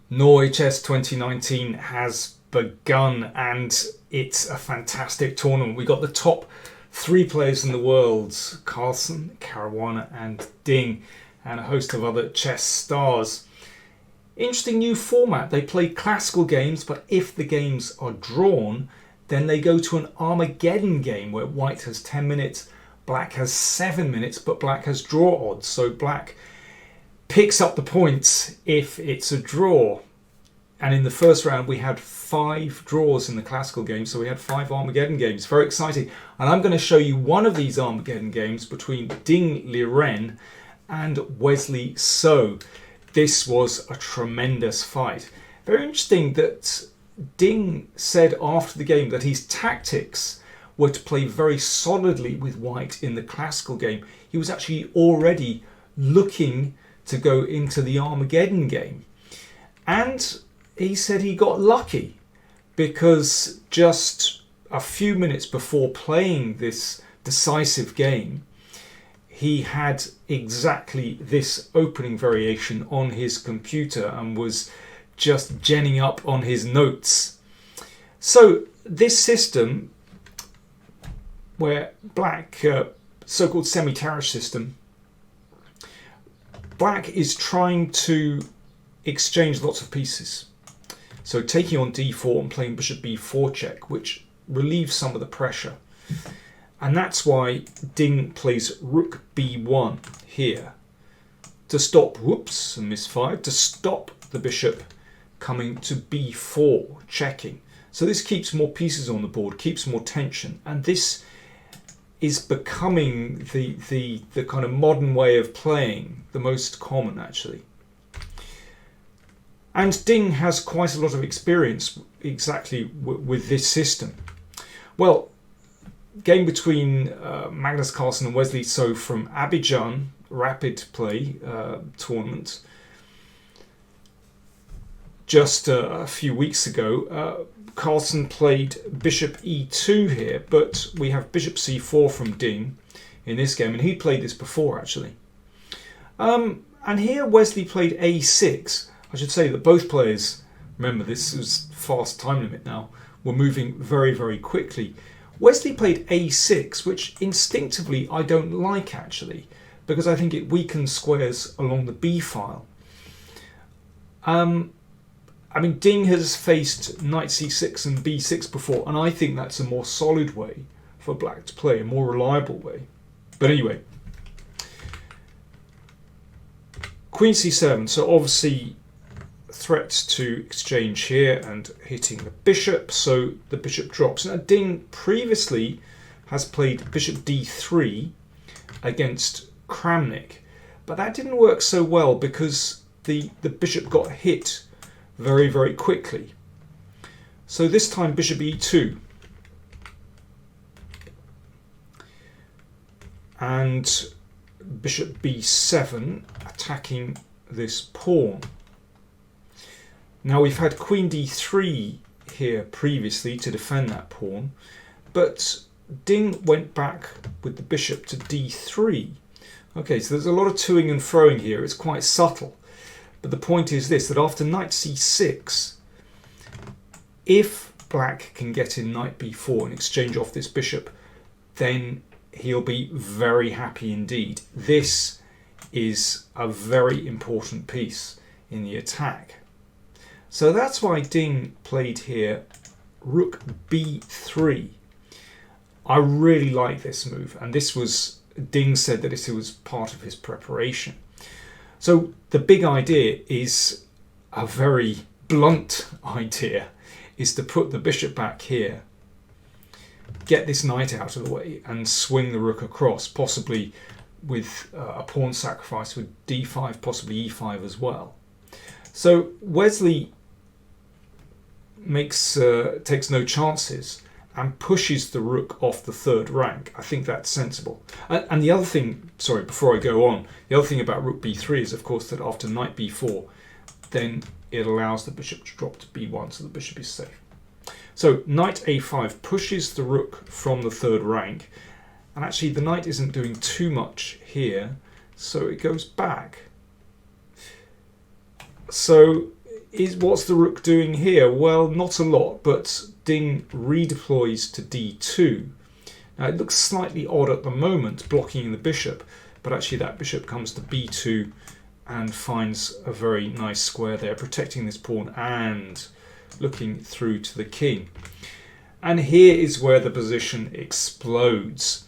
Norway Chess 2019 has begun and it's a fantastic tournament. We got the top three players in the world: Carlsen, Caruana and Ding, and a host of other chess stars. Interesting new format. They play classical games, but if the games are drawn, then they go to an Armageddon game where white has 10 minutes, black has 7 minutes, but black has draw odds. So black picks up the points if it's a draw. And in the first round we had 5 draws in the classical game, so we had 5 Armageddon games. Very exciting. And I'm going to show you one of these Armageddon games between Ding Liren and Wesley So. This was a tremendous fight. Very interesting that Ding said after the game that his tactics were to play very solidly with white in the classical game. He was actually already looking to go into the Armageddon game. And he said he got lucky because just a few minutes before playing this decisive game, he had exactly this opening variation on his computer and was just genning up on his notes. So this system, where black, so-called semi-Tarrasch system, black is trying to exchange lots of pieces. So taking on d4 and playing bishop b4 check, which relieves some of the pressure. And that's why Ding plays rook b1 here to stop, whoops, and misfired, to stop the bishop coming to b4, checking. So this keeps more pieces on the board, keeps more tension, and this is becoming the kind of modern way of playing, the most common actually. And Ding has quite a lot of experience exactly with this system. Well, game between Magnus Carlsen and Wesley So from Armageddon rapid play tournament just a few weeks ago. Carlsen played bishop e2 here, but we have bishop c4 from Ding in this game, and he played this before actually. And here Wesley played a6. I should say that both players, remember this is fast time limit now, were moving very, very quickly. Wesley played a6, which instinctively I don't like actually, because I think it weakens squares along the b file. I mean, Ding has faced knight c6 and b6 before, and I think that's a more solid way for black to play, a more reliable way. But anyway, queen c7, so obviously threats to exchange here and hitting the bishop, so the bishop drops. Now Ding previously has played bishop d3 against Kramnik, but that didn't work so well because the bishop got hit very, very quickly. So this time bishop e2, and bishop b7 attacking this pawn. Now we've had queen d3 here previously to defend that pawn, but Ding went back with the bishop to d3. Okay, so there's a lot of toing and froing here. It's quite subtle. But the point is this, that after knight c6, if black can get in knight b4 and exchange off this bishop, then he'll be very happy indeed. This is a very important piece in the attack. So that's why Ding played here rook b3. I really like this move, and this was, Ding said that this was part of his preparation. So the big idea is a very blunt idea, is to put the bishop back here, get this knight out of the way and swing the rook across, possibly with a pawn sacrifice with d5, possibly e5 as well. So Wesley takes no chances and pushes the rook off the third rank. I think that's sensible. And the other thing, sorry, before I go on, the other thing about rook b3 is, of course, that after knight b4, then it allows the bishop to drop to b1, so the bishop is safe. So knight a5 pushes the rook from the third rank, and actually the knight isn't doing too much here, so it goes back. So what's the rook doing here? Well, not a lot, but Ding redeploys to d2. Now it looks slightly odd at the moment, blocking the bishop, but actually that bishop comes to b2 and finds a very nice square there, protecting this pawn and looking through to the king. And here is where the position explodes.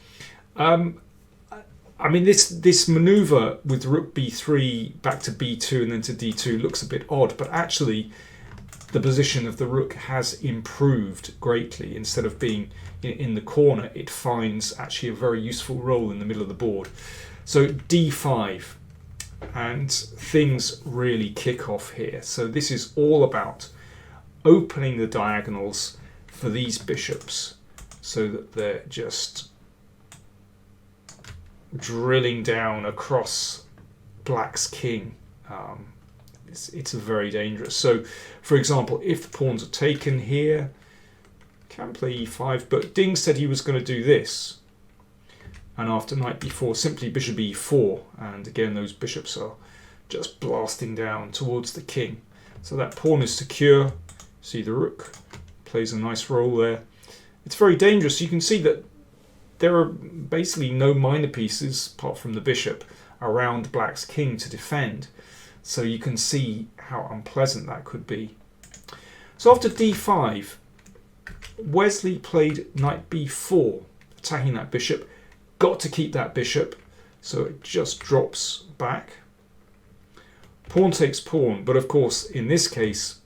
I mean, this maneuver with rook b3 back to b2 and then to d2 looks a bit odd, but actually the position of the rook has improved greatly. Instead of being in the corner, it finds actually a very useful role in the middle of the board. So d5, and things really kick off here. So this is all about opening the diagonals for these bishops so that they're just drilling down across black's king. It's very dangerous. So, for example, if the pawns are taken here, can play e5, but Ding said he was going to do this. And after knight b4, simply bishop e4, and again those bishops are just blasting down towards the king. So that pawn is secure. See, the rook plays a nice role there. It's very dangerous. You can see that there are basically no minor pieces, apart from the bishop, around black's king to defend. So you can see how unpleasant that could be. So after d5, Wesley played knight b4, attacking that bishop. Got to keep that bishop, so it just drops back. Pawn takes pawn, but of course, in this case,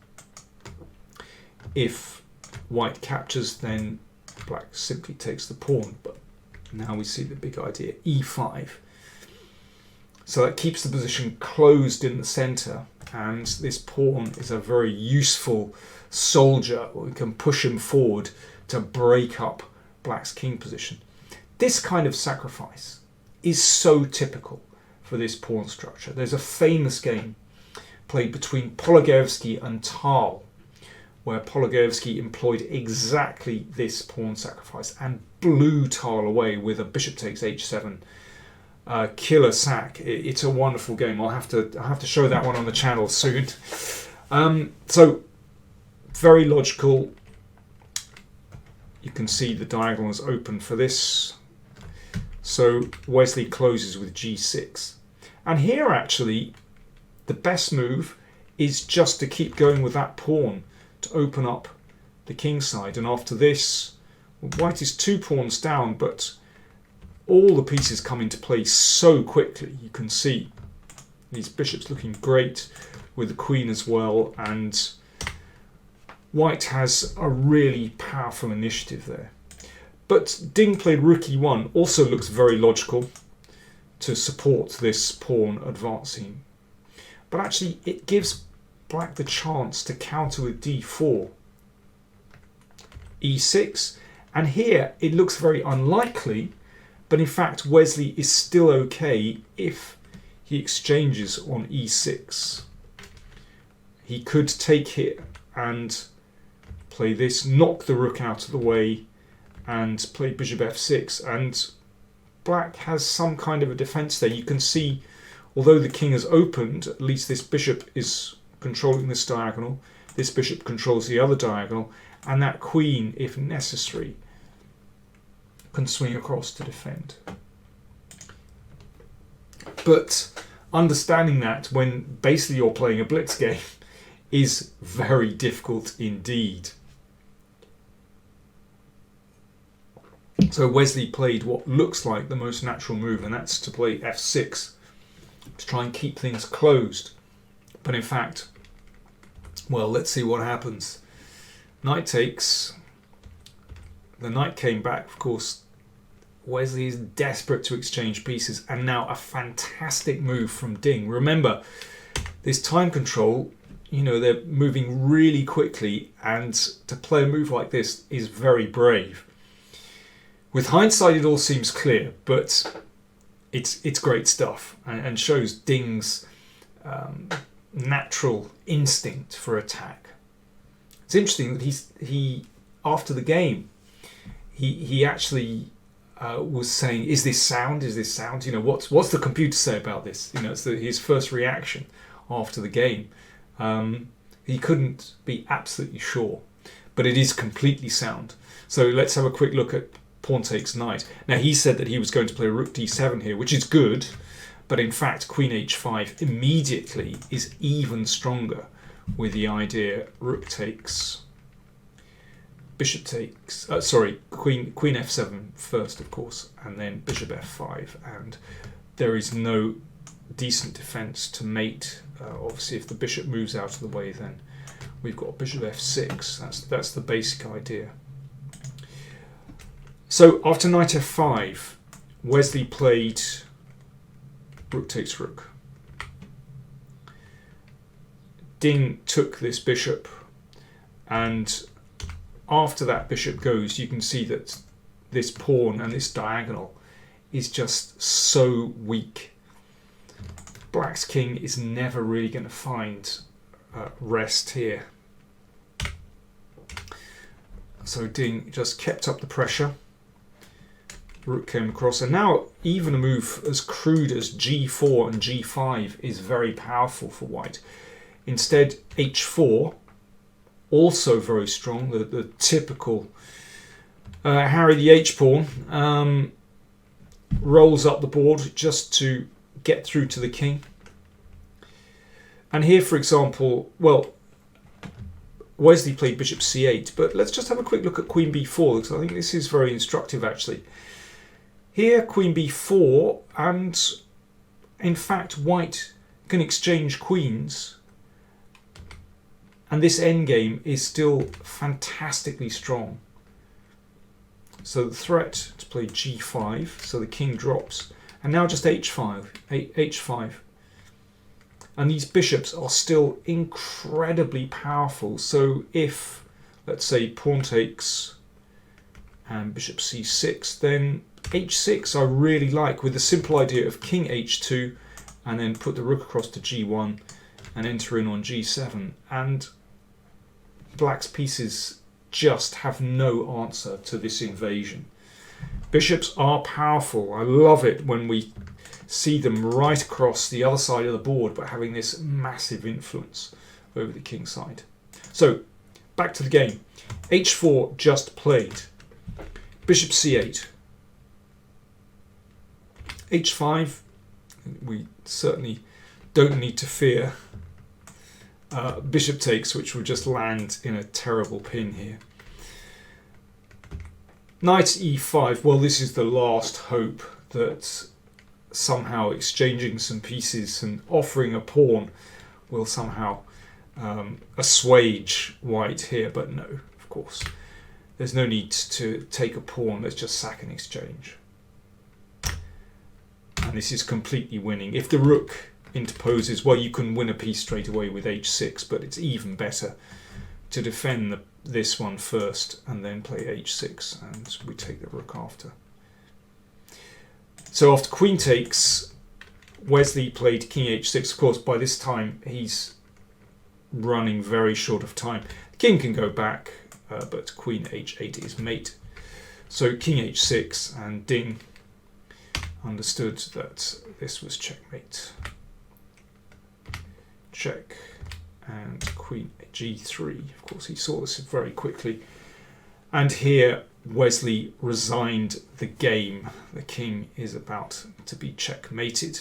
if white captures, then black simply takes the pawn. But now we see the big idea, e5. So that keeps the position closed in the center, and this pawn is a very useful soldier. We can push him forward to break up black's king position. This kind of sacrifice is so typical for this pawn structure. There's a famous game played between Polagevsky and Tal, where Polagevsky employed exactly this pawn sacrifice and blew Tal away with a bishop takes h7 killer sack. It's a wonderful game. I'll have to show that one on the channel soon. So very logical. You can see the diagonal is open for this. So Wesley closes with g6. And here actually the best move is just to keep going with that pawn to open up the king side. And after this, white is 2 pawns down, but all the pieces come into play so quickly. You can see these bishops looking great with the queen as well, and white has a really powerful initiative there. But Ding played rook e1 also looks very logical to support this pawn advancing. But actually it gives black the chance to counter with d4, e6, and here it looks very unlikely, but in fact Wesley is still okay if he exchanges on e6. He could take here and play this, knock the rook out of the way, and play bishop f6, and black has some kind of a defense there. You can see, although the king has opened, at least this bishop is controlling this diagonal, this bishop controls the other diagonal, and that queen, if necessary, can swing across to defend. But understanding that when basically you're playing a blitz game is very difficult indeed. So Wesley played what looks like the most natural move, and that's to play f6 to try and keep things closed. But in fact, well, let's see what happens. Knight takes. The knight came back, of course. Wesley is desperate to exchange pieces, and now a fantastic move from Ding. Remember, this time control, you know, they're moving really quickly, and to play a move like this is very brave. With hindsight, it all seems clear, but it's great stuff, and shows Ding's natural instinct for attack. It's interesting that he after the game, he actually was saying, "Is this sound? Is this sound? You know, what's the computer say about this?" You know, it's his first reaction after the game. He couldn't be absolutely sure, but it is completely sound. So let's have a quick look at pawn takes knight. Now he said that he was going to play rook d7 here, which is good, but in fact queen h5 immediately is even stronger with the idea rook takes, bishop takes, queen f7 first, of course, and then bishop f5, and there is no decent defense to mate. Obviously if the bishop moves out of the way, then we've got bishop f6. That's the basic idea. So after knight f5, Wesley played rook takes rook. Ding took this bishop, and after that bishop goes, you can see that this pawn and this diagonal is just so weak. Black's king is never really going to find rest here. So Ding just kept up the pressure. Rook came across, and now even a move as crude as g4 and g5 is very powerful for white. Instead, h4, also very strong, the typical Harry the h-pawn, rolls up the board just to get through to the king. And here, for example, well, Wesley played bishop c8, but let's just have a quick look at queen b4, because I think this is very instructive actually. Here, queen b4, and in fact white can exchange queens, and this endgame is still fantastically strong. So the threat to play g5, so the king drops, and now just h5. And these bishops are still incredibly powerful. So if, let's say, pawn takes and bishop c6, then h6 I really like, with the simple idea of king h2 and then put the rook across to g1 and enter in on g7. And black's pieces just have no answer to this invasion. Bishops are powerful. I love it when we see them right across the other side of the board, but having this massive influence over the king side. So back to the game. h4 just played. Bishop c8. h5, we certainly don't need to fear. Bishop takes, which will just land in a terrible pin here. Knight e5, well, this is the last hope that somehow exchanging some pieces and offering a pawn will somehow assuage white here, but no, of course. There's no need to take a pawn, let's just sack and exchange. And this is completely winning. If the rook interposes, well, you can win a piece straight away with h6, but it's even better to defend this one first and then play h6, and we take the rook after. So after queen takes, Wesley played king h6. Of course, by this time he's running very short of time. The king can go back, but queen h8 is mate. So king h6, and Ding understood that this was checkmate. Check, and queen g3. Of course, he saw this very quickly. And here Wesley resigned the game. The king is about to be checkmated.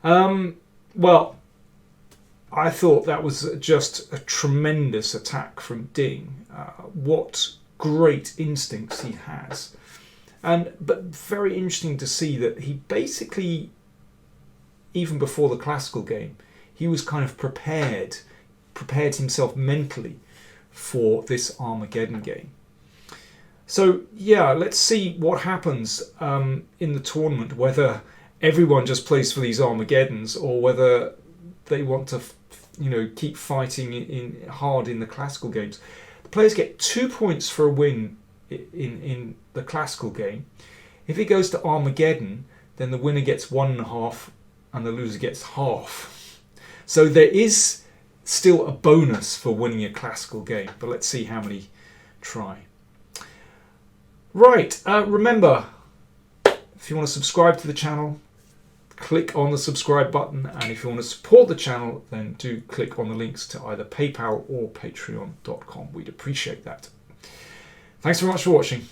Well, I thought that was just a tremendous attack from Ding. What great instincts he has. But very interesting to see that he basically, even before the classical game, he was kind of prepared himself mentally for this Armageddon game. So yeah, let's see what happens in the tournament, whether everyone just plays for these Armageddons or whether they want to, keep fighting hard in the classical games. The players get 2 points for a win in the classical game. If it goes to Armageddon, then the winner gets 1.5 and the loser gets half. So there is still a bonus for winning a classical game, but let's see how many try. Right, remember, if you want to subscribe to the channel, click on the subscribe button, and if you want to support the channel, then do click on the links to either PayPal or patreon.com. We'd appreciate that. Thanks very much for watching.